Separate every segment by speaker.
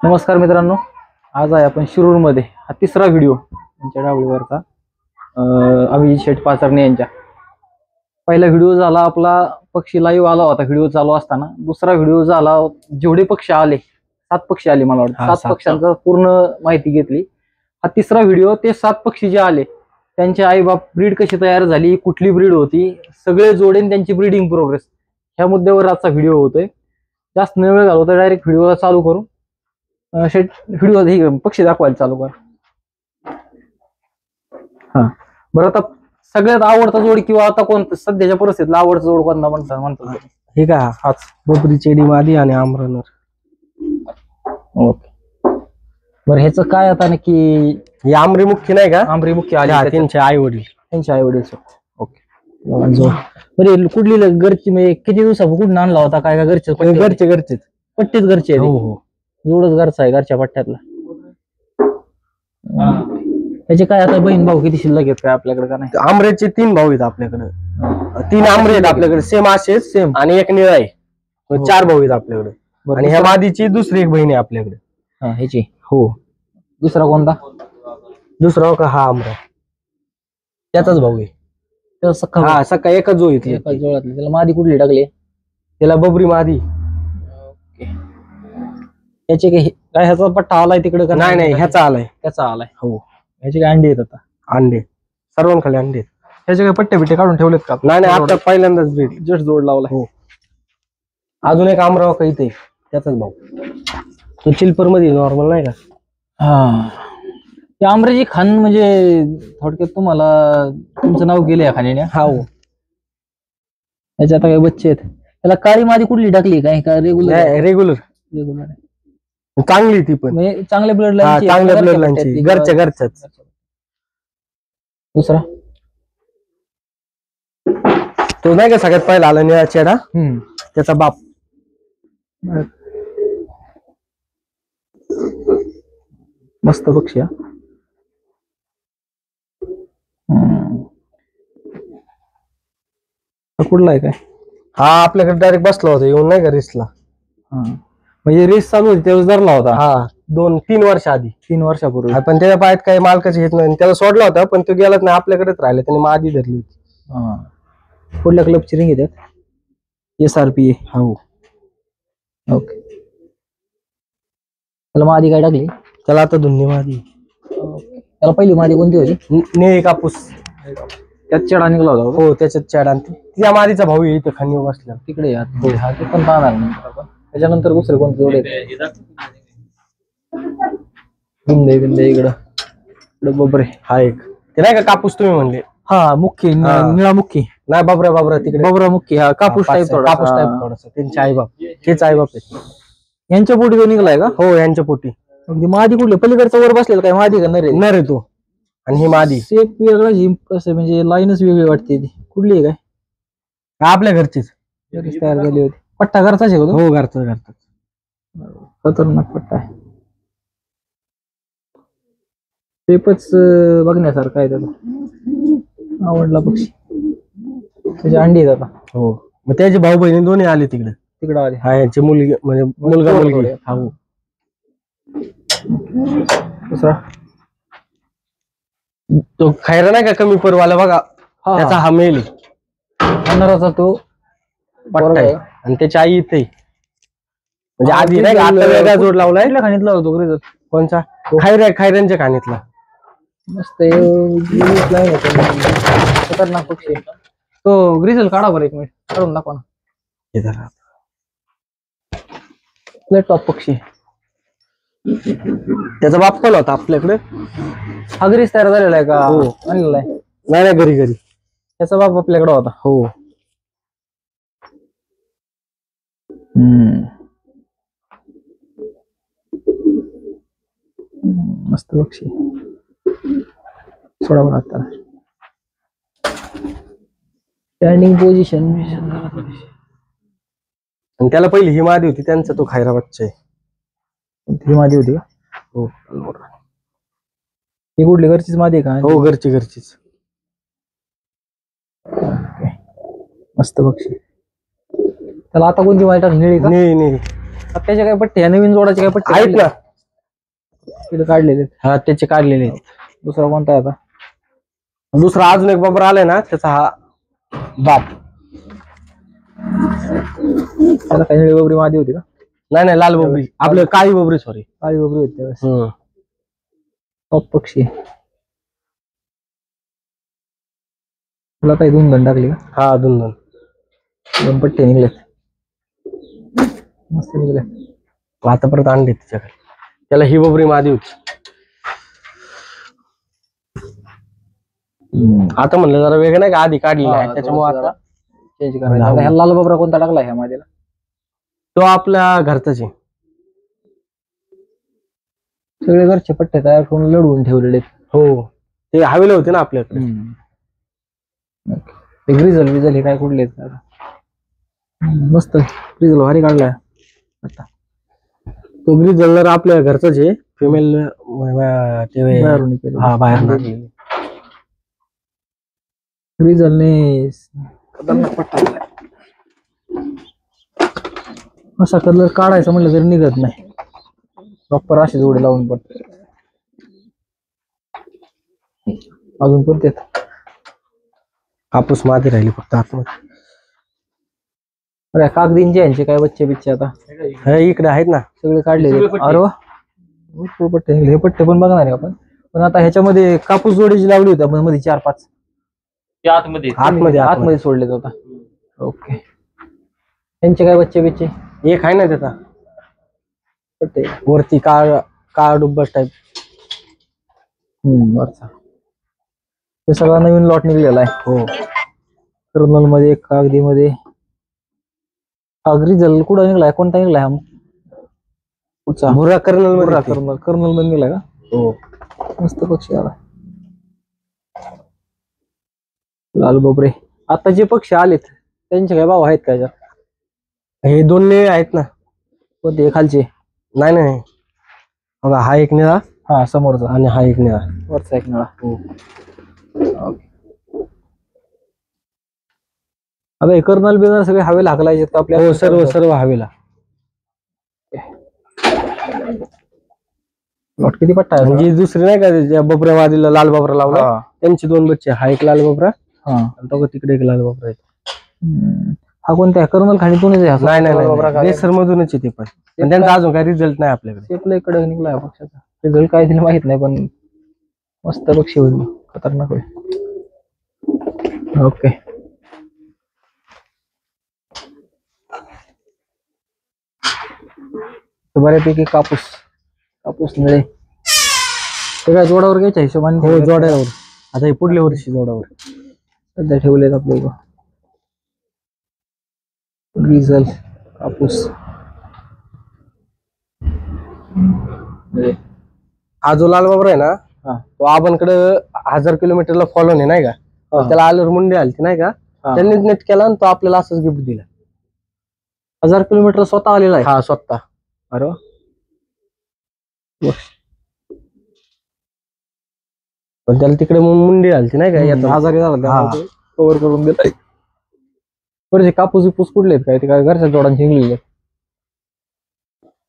Speaker 1: नमस्कार मित्रांनो, आज आहे आपण शिरूरमध्ये हा तिसरा व्हिडिओ यांच्या डावळीवरचा अभिजित शेठ पाचरणे यांच्या. पहिला व्हिडिओ झाला आपला पक्षी लाईव्ह आला होता व्हिडिओ चालू असताना. दुसरा व्हिडिओ झाला जेवढे पक्षी आले 7 पक्षी आले मला वाटतं 7 पक्ष्यांचा पूर्ण माहिती घेतली. हा तिसरा व्हिडिओ ते 7 पक्षी जे आले त्यांचे आई बाप ब्रीड कशी तयार झाली, कुठली ब्रीड होती, सगळे जोडेन त्यांची ब्रीडिंग प्रोग्रेस ह्या मुद्द्यावर आजचा व्हिडिओ होतोय. जास्त न वेळ घालवता डायरेक्ट व्हिडिओला चालू करू. शेट व्हिडिओ पक्षी दाखवायला चालू कर. हा बरं, आता सगळ्यात आवडता जोड किंवा आता कोणतं सध्याच्या परिस्थितीत आवडता जोड कोणता म्हणतो
Speaker 2: हे का? हाच बबरी चेडी मादी आणि आमरनर.
Speaker 1: ओके बरं, ह्याचं काय आता नक्की?
Speaker 2: हे आमरी मुख्य नाही का?
Speaker 1: आमरी मुख्य आले
Speaker 2: त्यांचे आई वडील.
Speaker 1: त्यांचे आई वडील. ओके जोड बरे कुठली घरची म्हणजे किती दिवसापूर्वी आणला होता? काय घरचे
Speaker 2: घरचेच
Speaker 1: पट्टीच घरचे?
Speaker 2: हो हो,
Speaker 1: जोडच घरचा आहे घरच्या पट्ट्यातला. त्याचे काय आता बहीण भाऊ किती शिल्लक आहेत काय आपल्याकडे का नाही?
Speaker 2: आमरेचे 3 भाऊ आहेत आपल्याकडे. 3 आमरे आहेत आपल्याकडे, सेम असेच सेम, आणि एक निळा आहे. 4 भाऊ आहेत आपल्याकडे. आणि ह्या मादीची दुसरी एक बहीण आहे आपल्याकडे.
Speaker 1: ह्याची
Speaker 2: हो.
Speaker 1: दुसरा कोणता?
Speaker 2: दुसरा का हा आमरा, त्याचाच भाऊ आहे. हा सकाळी एकच जो इथे
Speaker 1: जोडातली. त्याला मादी कुठली टाकली?
Speaker 2: त्याला बबरी मादी.
Speaker 1: याचे काय ह्याचा पट्टा आलाय तिकडे का?
Speaker 2: नाही, ह्याचा आलाय.
Speaker 1: त्याचा आलाय.
Speaker 2: हो.
Speaker 1: ह्याचे काय अंडी आहेत आता?
Speaker 2: अंडे सर्वांखाली अंडे.
Speaker 1: ह्याचे काय पट्टे बिट्टे काढून ठेवलेत का?
Speaker 2: नाही, आता पहिल्यांदाच
Speaker 1: जस्ट जोड लावला.
Speaker 2: हो. अजून एक आमराव का इथे, त्याचाच भाऊ. तो चिलपर मध्ये नॉर्मल नाही का?
Speaker 1: हा, ते आमरेची खान म्हणजे थोडक्यात तुम्हाला तुमचं नाव गेलं या खाण्याने.
Speaker 2: हा हो.
Speaker 1: याच्यात आता काही बच्चे आहेत. त्याला काळी मादी कुठली टाकली काय का? रेग्युलर
Speaker 2: रेग्युलर चांगली ती पण,
Speaker 1: म्हणजे चांगल्या ब्लड लाईनची,
Speaker 2: चांगल्या ब्लड लाईनची, घरच्याच.
Speaker 1: दुसरा
Speaker 2: तो नाही का सगळ्यात पहिला आला निळा चेडा, त्याचा बाप.
Speaker 1: मस्त पक्षी. कुठला आहे काय?
Speaker 2: हा आपल्याकडे डायरेक्ट बसला होता येऊन, नाही का रेसला.
Speaker 1: म्हणजे रेस चालू होती त्यावेळेस धरला होता?
Speaker 2: हा 2-3 वर्ष आधी.
Speaker 1: 3 वर्षापूर्वी.
Speaker 2: पण त्याच्या पायात काही मालकाची घेत नाही, त्याला सोडला होता पण तो गेलाच नाही, आपल्याकडेच राहिला. त्याने मादी धरली होती.
Speaker 1: कुठल्या क्लबची रिंग येतात? SRP.
Speaker 2: हो.
Speaker 1: ओके. त्याला मादी काय टाकली?
Speaker 2: त्याला आता धुन्नी मादी.
Speaker 1: त्याला पहिली मादी कोणती होती?
Speaker 2: निळे कापूस.
Speaker 1: त्यात चेडा निघला होता?
Speaker 2: हो, त्याच्यात चेडा. त्या मादीचा भाऊ इथं खाली बसला
Speaker 1: तिकडे. हा ते पण पाहणार नंतर. त्याच्यानंतर दुसरे कोणते जोडे? बिंदे इकडं बबरे. हा एक
Speaker 2: ते नाही का कापूस तुम्ही म्हणले?
Speaker 1: हा मुख्य, निळा मुख्य.
Speaker 2: नाही, बाबरा तिकडे
Speaker 1: बबरा मुख्य. हा कापूस टाईप
Speaker 2: थोडासा. त्यांचे आई बाप, हेच आई बाप आहे.
Speaker 1: यांच्या पोटी तो निघलाय का?
Speaker 2: हो, यांच्या पोटी.
Speaker 1: मादी कुठली? पलीकडचा वर बसलेला काय मादी का?
Speaker 2: नर आहे तो. आणि ही मादी
Speaker 1: शेप वेगळा, कसं म्हणजे लाईनच वेगळी वाटते. ती कुठली आहे काय?
Speaker 2: आपल्या घरचीच
Speaker 1: तयार झाली होती. पट्टा घरचाच आहे?
Speaker 2: हो, घरचा.
Speaker 1: खतरनाक पट्टा आहे. शेपच बघण्यासारखा आहे. त्याला आवडला पक्षी. त्याची अंडी आहेत आता.
Speaker 2: हो, मग त्याचे भाऊ बहिणी दोन्ही आले तिकडे
Speaker 1: आले.
Speaker 2: हा, यांची मुलगी म्हणजे मुलगा मुलगी. हो.
Speaker 1: दुसरा
Speaker 2: तो खैरा नाही का कमी परवाला बघा, त्याचा हा मेल
Speaker 1: आहे. तो
Speaker 2: पट्टा आहे. आणि त्याची आई इथे म्हणजे आधी नाही का, आता वेगळा जोड लावलाय.
Speaker 1: खाणीतला होतो रिझल्ट
Speaker 2: कोणचा? खैऱ्यांच्या खाणीतला.
Speaker 1: मस्त. खतरनाक पक्षी. तो ग्रिझल काढा बरं, 1 मिनिट काढून दाखवा ना. टॉप पक्षी.
Speaker 2: त्याचा बाप पण होता आपल्याकडे.
Speaker 1: हा घरीच तयार झालेला आहे का?
Speaker 2: हो,
Speaker 1: आणलेला आहे.
Speaker 2: नाही, घरी.
Speaker 1: त्याचा बाप आपल्याकडे होता.
Speaker 2: हो.
Speaker 1: मस्त पक्षी. सोडा बघा आता. Standing position.
Speaker 2: आणि त्याला पहिली ही मादी होती, त्यांचा तो खैरा बच्चा आहे.
Speaker 1: ही मादी होती का?
Speaker 2: हो.
Speaker 1: ही कुठली घरचीच मादी का?
Speaker 2: हो, घरचीच.
Speaker 1: मस्त पक्षी. त्याला आता कोणती मादी टाकली? निळी का?
Speaker 2: निळी.
Speaker 1: त्याच्या काय पट्टे? नवीन जोडाचे काय पट्टे
Speaker 2: आहेत ना?
Speaker 1: तिथे काढलेले आहेत.
Speaker 2: हा त्याचे काढलेले आहेत.
Speaker 1: दुसरा कोणता आहे आता?
Speaker 2: दुसरा अजून एक बबर आलाय ना, त्याचा हा बाप.
Speaker 1: त्याला काही निळी बबरी मादी होती का?
Speaker 2: नाही नाही, लाल बबरी, आपलं काळी बबरी, सॉरी.
Speaker 1: काळी बबरी होती त्यावेळेस. टॉप पक्षी आहे. तुला काही 2 गण टाकली का?
Speaker 2: हा, 2
Speaker 1: 2 पट्टे निघलेत. मस्त निघले.
Speaker 2: आता परत आणले त्याच्याकडे. त्याला ही बबरी मादी होती. आता म्हणलं जरा वेगळं नाही का, आधी काढलेला आहे त्याच्यामुळे आता
Speaker 1: चेंज करायचा. ह्या लाल बबरा कोणता टाकला ह्या मादीला?
Speaker 2: तो आपल्या घरचाच आहे.
Speaker 1: सगळे घरचे पट्टे तयार करून लढवून ठेवलेले आहेत.
Speaker 2: हो, ते हवेले होते ना आपल्याकडे.
Speaker 1: ग्रिझल विझल हे काय कुठले आहेत आता? मस्त ग्रिझल भारी काढलाय आता.
Speaker 2: तो ग्रिझल आपल्या घरचाच आहे, फिमेल.
Speaker 1: बाहेरून केलेलं.
Speaker 2: हा, बाहेर
Speaker 1: ग्रिझलने खतरनाक पट्टा दिलाय. असा कलर काढायचा म्हणलं तरी निघत नाही. प्रॉपर असे जोडे लावून पण अजून पण ते
Speaker 2: कापूस माती राहिली फक्त आतमध्ये.
Speaker 1: अरे कागदींचे यांचे काय बच्चे बिच्चे आता
Speaker 2: इकडे आहेत ना,
Speaker 1: सगळे काढलेले. अरे वा, भरपूर पट्टे हे पट्टे पण बघणार आहे आपण. पण आता ह्याच्यामध्ये कापूस जोडीची लावली होती आपण मध्ये 4-5 आतमध्ये सोडलेत आता. ओके, त्यांचे काय बच्चे बिच्चे?
Speaker 2: एक आहे ना त्याचा
Speaker 1: पट्टे
Speaker 2: वरती काळ डुब्बस टाईप.
Speaker 1: वरचा हे सगळा नवीन लॉट निघलेला आहे.
Speaker 2: हो,
Speaker 1: कर्नल मध्ये, कागदी मध्ये. ग्रिझल कुठं निघलाय? कोणता निघलाय हा? कुठचा?
Speaker 2: भुरा कर्नल मध्ये.
Speaker 1: कर्नल मध्ये निघलाय का?
Speaker 2: हो,
Speaker 1: मस्त पक्षी आला. लाल बबरे. आता जे पक्षी आलेत त्यांचे काय भाव आहेत का याच्यात?
Speaker 2: हे 2 निळे आहेत ना.
Speaker 1: कोणते? खालचे?
Speaker 2: नाही नाही, बघा हा एक निळा,
Speaker 1: हा समोरचा,
Speaker 2: आणि हा एक निळा,
Speaker 1: वरचा एक निळा. आता हे कर्नल बिनल सगळे हवेला हाकलायचे का आपल्या?
Speaker 2: हो, सर्व हवेला.
Speaker 1: लॉट किती पट्टा आहे?
Speaker 2: म्हणजे दुसरी नाही का, ज्या बबऱ्या वादीला लाल बबरा लावला त्यांचे 2 बच्चे. हा एक लाल बबरा, आणि तिकडे एक लाल बबरा आहे.
Speaker 1: हा कोणत्या कर्नल खाणीतूनच आहे?
Speaker 2: नाही नाही, बेसर मधूनच येते. पण त्यांचा अजून काही रिझल्ट नाही आपल्याकडे.
Speaker 1: शेपला इकडे निघलाय पक्षाचा. रिझल्ट काय दिलं माहित नाही, पण मस्त पक्षी होईल, खतरनाक होईल. ओके, बऱ्यापैकी कापूस निळे. ते काय जोडावर घ्यायच्या हिशोबाने?
Speaker 2: हो, जोड्यावर. आता हे पुढल्या वर्षी जोडावर
Speaker 1: सध्या ठेवलेत आपल्या इथं. ग्रिझल, कापूस.
Speaker 2: हा जो लाल बाबरा आहे ना, तो आपणकडे 1000 किलोमीटरला फॉलो नाही का, त्याला आलर मुंडे आलती नाही का, त्यांनी नेट केला आणि तो आपल्याला असंच गिफ्ट दिला.
Speaker 1: 1000 किलोमीटर स्वतः आलेला आहे?
Speaker 2: हा, स्वतः.
Speaker 1: अरे वा.
Speaker 2: पण त्याला तिकडे मुंडी आलती नाही का,
Speaker 1: आजारी झाला कव्हर करून दिलाय. बरेचसे कापूस विपूस कुठले आहेत काय? ते काय घरच्या जोडांची निघलेले?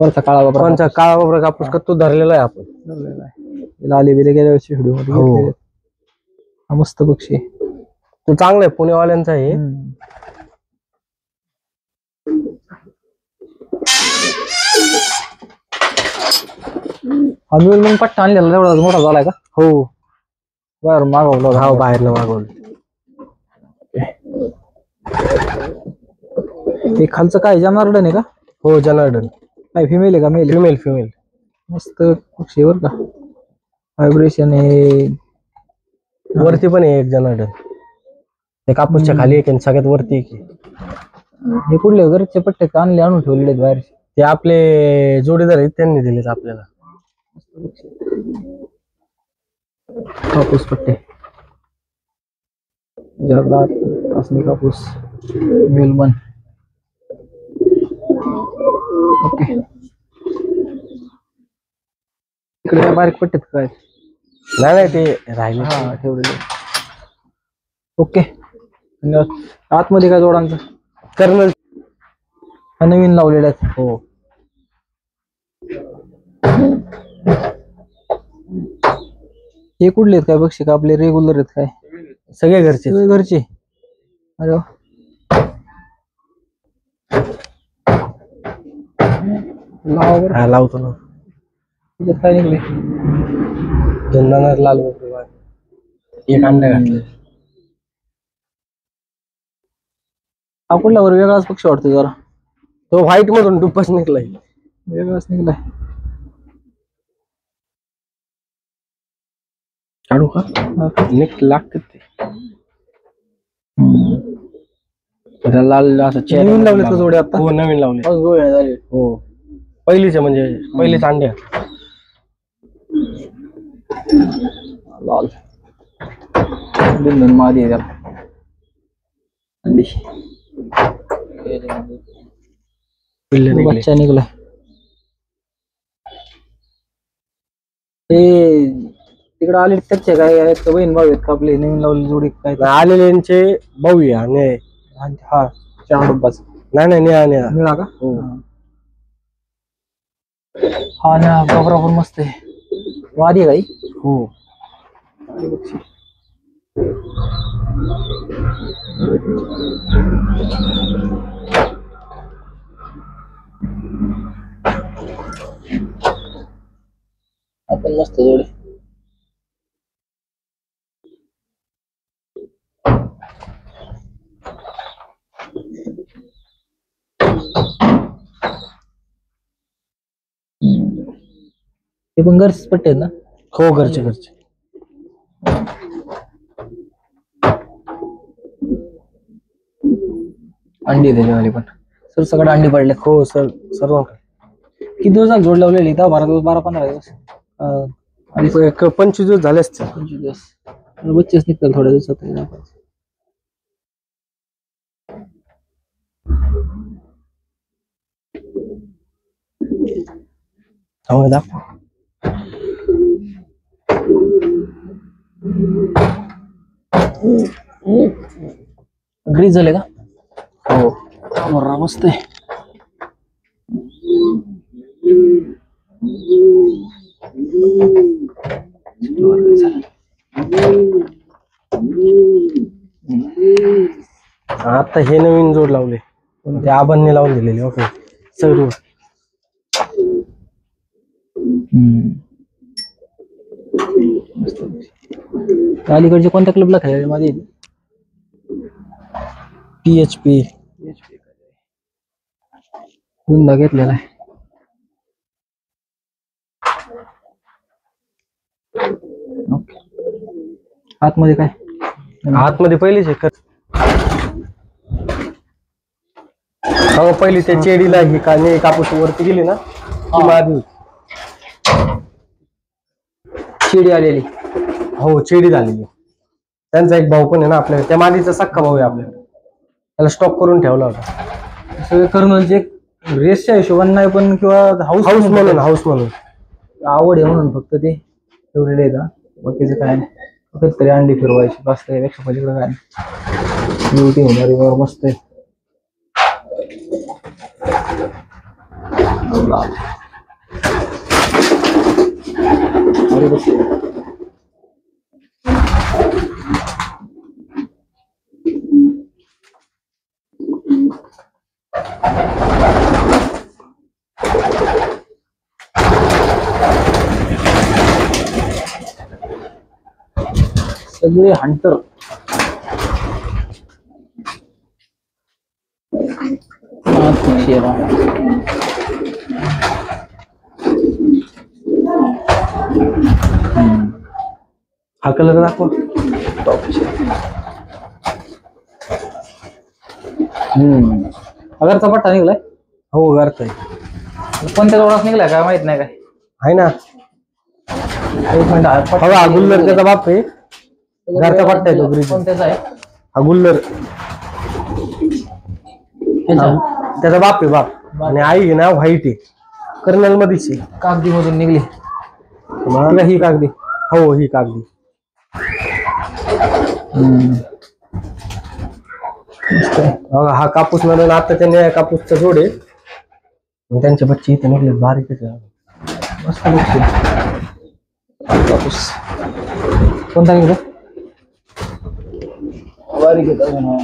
Speaker 1: वरचा काळा बाबरा,
Speaker 2: काळा बाबरा कापूस का तो धरलेला आहे आपण.
Speaker 1: लाली बिले गेल्या वर्षी व्हिडिओ मध्ये घेतलेले. हा मस्त पक्षी आहे.
Speaker 2: तो चांगला आहे, पुणेवाल्यांचा आहे.
Speaker 1: हा मग पट्टा आणलेला एवढा मोठा झालाय का?
Speaker 2: हो,
Speaker 1: बाहेर मागवलं.
Speaker 2: हा, बाहेर मागवलं.
Speaker 1: हे खालचं काय जनार्दन आहे का?
Speaker 2: हो, जनार्दन.
Speaker 1: काय फिमेल आहे का? मेल?
Speaker 2: फिमेल.
Speaker 1: मस्त पक्षी बर का. व्हायब्रेशन आहे.
Speaker 2: वरती पण आहे एक जनार्दन. ते कापूसच्या खाली एक, सगळ्यात वरती एक.
Speaker 1: हे कुठले घरचे पट्टे आणले, आणून ठेवलेले आहेत बाहेर?
Speaker 2: ते आपले जोडीदार आहेत, त्यांनी दिलेत आपल्याला.
Speaker 1: कापूस पट्टे, जर्दार, असली कापूस, मेलमन. ओके, इकडे काय बारीक पट्टेत काय?
Speaker 2: नाही ते राहिले.
Speaker 1: हा, ठेवलेले. ओके, धन्यवाद. आतमध्ये काय जोडांचं?
Speaker 2: कर्नल
Speaker 1: नवीन लावलेले आहेत.
Speaker 2: हो.
Speaker 1: हे कुठले आहेत काय बक्षी का आपले रेग्युलर आहेत काय?
Speaker 2: सगळे घरचे.
Speaker 1: सगळे घरचे. अरे वा. लावा बरं.
Speaker 2: हा लावतो ना.
Speaker 1: त्याच्यात काय निघले?
Speaker 2: दोन लाल बकरी वाघ. एक अंडा घातलं.
Speaker 1: हा कुठला बरं वेगळाच पक्षी वाटतो जरा.
Speaker 2: तो व्हाईट मधून डुप्पच निघलाय.
Speaker 1: वेगळाच निघलाय.
Speaker 2: काढू का? लागतात ते. त्याला लाल असं
Speaker 1: नवीन लावले का जोडे आता?
Speaker 2: हो नवीन लावले.
Speaker 1: जोडे झाले.
Speaker 2: हो पहिलीच म्हणजे पहिलेच अंडे.
Speaker 1: लाल बिंदून मादी आहे त्याला. अंडी बच्चा निघलाय. ते तिकडे आले त्याचे काय आहेत का बहीण भाऊ आहेत का आपले नवीन लावले जोडी काय?
Speaker 2: आलेल्यांचे भाऊ आहे आणि
Speaker 1: हा 4 डब्बाच.
Speaker 2: नाही निळा
Speaker 1: मिळा का?
Speaker 2: हो.
Speaker 1: हा ना बकरा पण मस्त आहे. वादी आहे काही?
Speaker 2: हो.
Speaker 1: आपण मस्त जोडे. हे पण घरचेच पट्टे आहेत ना?
Speaker 2: हो घरचे.
Speaker 1: अंडी त्याच्यावाली पण सर सगळं अंडी पडले.
Speaker 2: हो सर सर्व.
Speaker 1: किती दिवस झाले जोड लावलेली? 12 दिवस 12-15 दिवस.
Speaker 2: आणि 25 दिवस झाले असते.
Speaker 1: 25 दिवस. बच्चेच निघतात थोड्या दिवसात.
Speaker 2: दाखव.
Speaker 1: ग्रीज झाले का? हो मस्त आहे.
Speaker 2: आता हे नवीन जोड लावले. ते आबांनी लावून दिलेले. ओके सर्व.
Speaker 1: अलीकडचे कोणत्या क्लबला खेळले मध्ये?
Speaker 2: PHP
Speaker 1: गुंदा घेतलेला आहे. ओके. आतमध्ये काय?
Speaker 2: आतमध्ये पहिलीच आहे. पहिली त्या चेडीला ही काने कापूस वरती गेली ना ती मादी.
Speaker 1: चेडी आलेली.
Speaker 2: हो चेडी झालेली. त्यांचा एक भाऊ पण आहे ना आपल्या. त्या मादीचा सक्का भाऊ आहे आपल्याला. त्याला स्टॉक करून ठेवला होता.
Speaker 1: सगळे कर्नलचे रेसच्या हिशोबाने नाही पण किंवा हाऊस
Speaker 2: म्हणून
Speaker 1: आवड आहे म्हणून फक्त ते ठेवलेले आहे का? बाकीचं काय नाही. फक्त तरी अंडी फिरवायची बस. त्यापेक्षा पलीकडे काय नाही. ब्युटी होणारी मस्त आहे. सगळे हंटर.
Speaker 2: हा कलर दाखव.
Speaker 1: अगरचा पट्टा निघलाय.
Speaker 2: हो करतोय.
Speaker 1: कोणत्या जोडात निघलाय काय माहित नाही. काय
Speaker 2: आहे ना?
Speaker 1: एक मिनिट.
Speaker 2: हा गुल्लर त्याचा बाप आहे. घरचा पट्टा आहे तो.
Speaker 1: कोणत्याचा आहे
Speaker 2: हा गुल्लर. त्याचा बाप आहे बाप. आणि आई आहे ना व्हाईट आहे. कर्नल मध्येच आहे.
Speaker 1: कागदी मधून निघली. ही कागदी.
Speaker 2: हो ही कागदी. हा कापूस मधून आता त्याने कापूसचा जोड आहे. त्यांचे बच्चे इथे निघले बारीकच.
Speaker 1: मस्त बघते. कापूस कोणता निघतो बारीक येतो.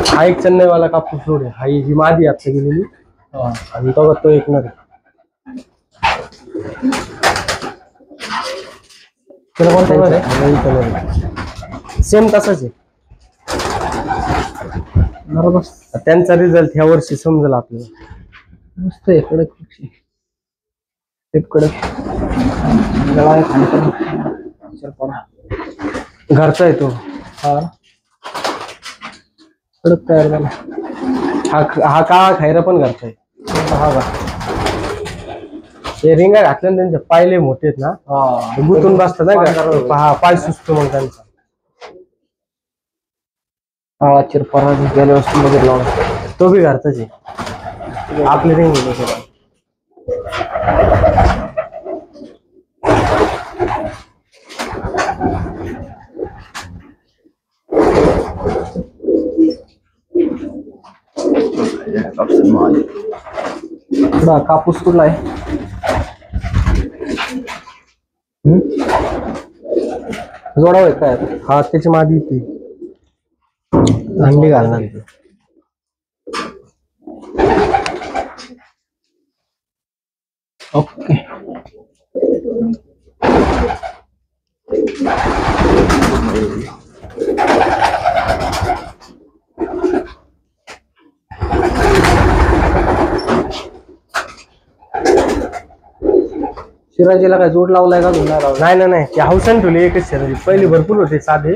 Speaker 2: हा एक चेन्नईवाला कापूस जोड आहे. हा ही जी मादी आता गेलेली आणि तो एक नर सेम तसाच आहे.
Speaker 1: बरोबर
Speaker 2: त्यांचा रिझल्ट ह्या वर्षी समजेल आपल्याला.
Speaker 1: मस्त आहे कडक पक्षी ते कडक गळा आहे खाली
Speaker 2: घरचा आहे तो.
Speaker 1: हा कडक तयार झाला.
Speaker 2: हा काळा खैरा पण घरचा आहे.
Speaker 1: हा का
Speaker 2: ते रिंगा घातल्या त्यांचे पायले मोठे आहेत ना ते गुतून बसतात नाही का. हा पाय सुचतो मग त्यांचा.
Speaker 1: हा चिरपारा गेल्या वस्तू बघितला
Speaker 2: तो बी घरचाच आहे. आपले रिंग
Speaker 1: कापूस कुठला आहे जोडाव आहे काय.
Speaker 2: हा त्याची मादी ती अंडी घालणार ती.
Speaker 1: ओके शिराजीला काय जोड लावलाय का धुणार लावला.
Speaker 2: नाही ते हौसन ठेवले एकच शरीर. पहिले भरपूर होते साधे.